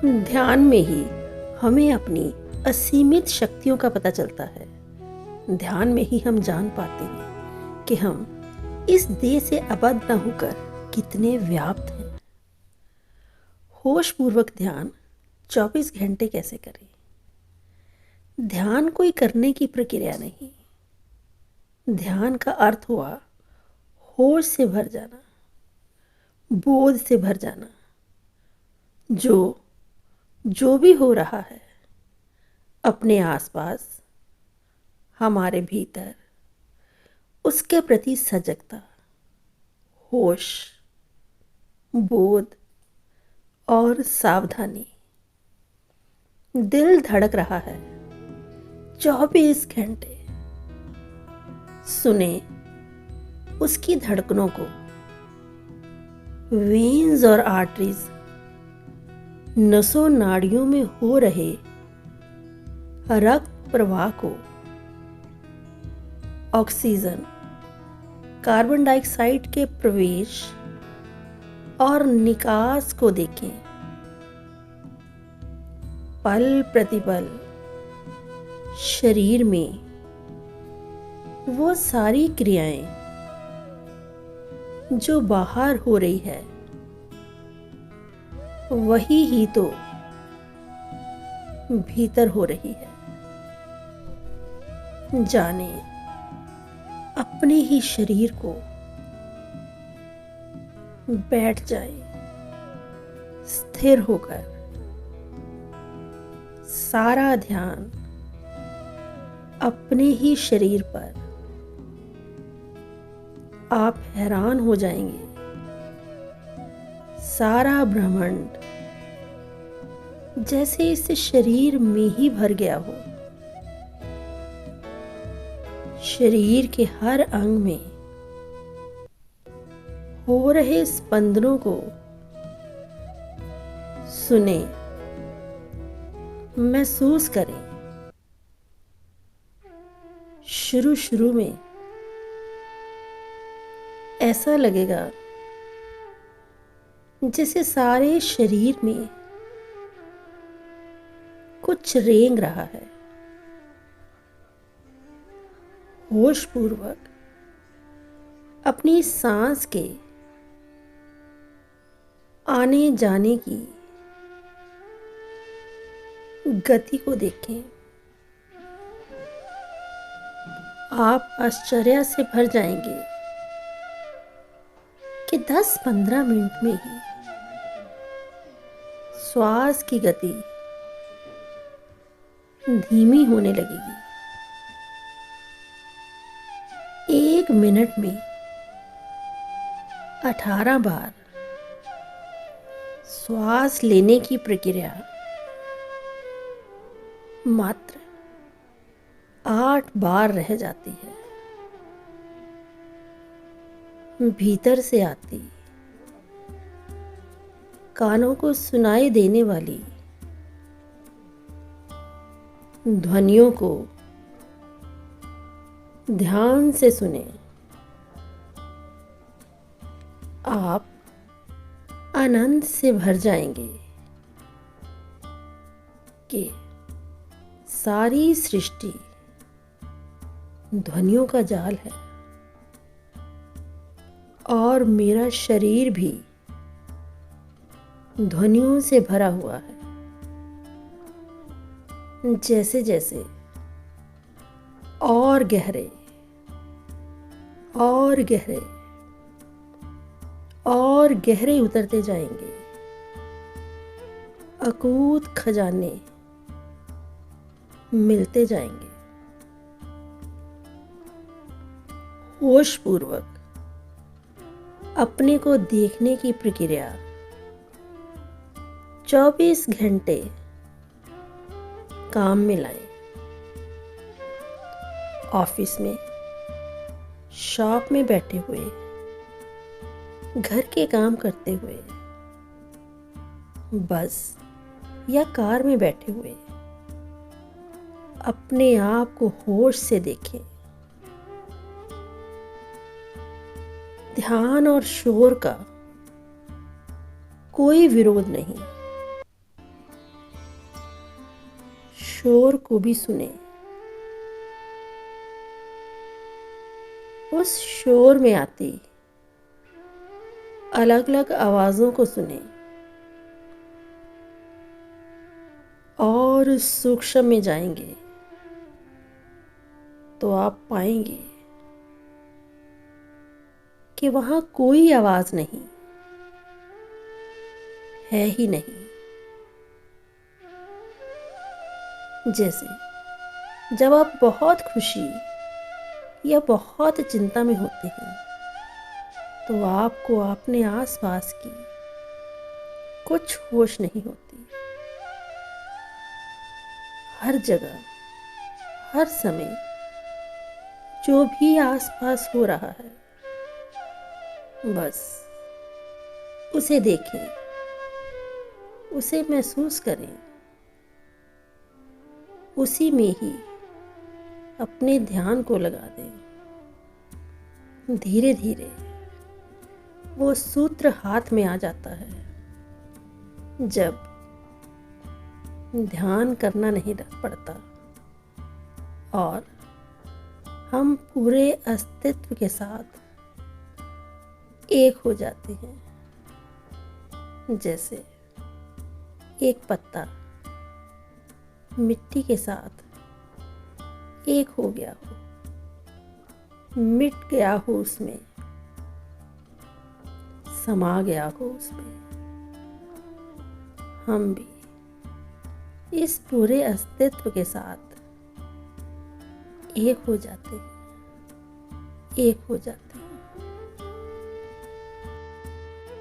ध्यान में ही हमें अपनी असीमित शक्तियों का पता चलता है। ध्यान में ही हम जान पाते हैं कि हम इस देह से आबद्ध न होकर कितने व्याप्त हैं। होशपूर्वक ध्यान 24 घंटे कैसे करें? ध्यान कोई करने की प्रक्रिया नहीं। ध्यान का अर्थ हुआ होश से भर जाना, बोध से भर जाना। जो भी हो रहा है अपने आसपास, हमारे भीतर, उसके प्रति सजगता, होश, बोध और सावधानी। दिल धड़क रहा है 24 घंटे। सुने उसकी धड़कनों को। वेन्स और आर्टरीज, नसों नाड़ियों में हो रहे रक्त प्रवाह को, ऑक्सीजन, कार्बन डाइऑक्साइड के प्रवेश और निकास को देखें। पल प्रतिपल शरीर में वो सारी क्रियाएं जो बाहर हो रही है, वही ही तो भीतर हो रही है। जाने अपने ही शरीर को बैठ जाए स्थिर होकर। सारा ध्यान अपने ही शरीर पर। आप हैरान हो जाएंगे। सारा ब्रह्मांड जैसे इस शरीर में ही भर गया हो। शरीर के हर अंग में हो रहे स्पंदनों को सुने, महसूस करें। शुरू में ऐसा लगेगा जैसे सारे शरीर में कुछ रेंग रहा है। होशपूर्वक अपनी सांस के आने जाने की गति को देखें। आप आश्चर्य से भर जाएंगे कि 10-15 मिनट में ही श्वास की गति धीमी होने लगेगी। 1 मिनट में 18 बार श्वास लेने की प्रक्रिया मात्र 8 बार रह जाती है। भीतर से आती, कानों को सुनाई देने वाली ध्वनियों को ध्यान से सुने। आप आनंद से भर जाएंगे कि सारी सृष्टि ध्वनियों का जाल है और मेरा शरीर भी ध्वनियों से भरा हुआ है। जैसे जैसे और गहरे और गहरे और गहरे उतरते जाएंगे, अकूत खजाने मिलते जाएंगे। होशपूर्वक अपने को देखने की प्रक्रिया 24 घंटे काम में लाएं। ऑफिस में, शॉप में बैठे हुए, घर के काम करते हुए, बस या कार में बैठे हुए, अपने आप को होश से देखें। ध्यान और शोर का कोई विरोध नहीं। शोर को भी सुने। उस शोर में आती अलग अलग आवाज़ों को सुने और सूक्ष्म में जाएंगे तो आप पाएंगे कि वहाँ कोई आवाज़ नहीं है ही नहीं। जैसे जब आप बहुत खुशी या बहुत चिंता में होते हैं तो आपको अपने आसपास की कुछ होश नहीं होती। हर जगह हर समय जो भी आसपास हो रहा है बस उसे देखें, उसे महसूस करें, उसी में ही अपने ध्यान को लगा दें। धीरे धीरे वो सूत्र हाथ में आ जाता है जब ध्यान करना नहीं पड़ता और हम पूरे अस्तित्व के साथ एक हो जाते हैं। जैसे एक पत्ता मिट्टी के साथ एक हो गया हो, मिट गया हो, उसमें समा गया हो उसमें। हम भी इस पूरे अस्तित्व के साथ एक हो जाते हैं, एक हो जाते हैं।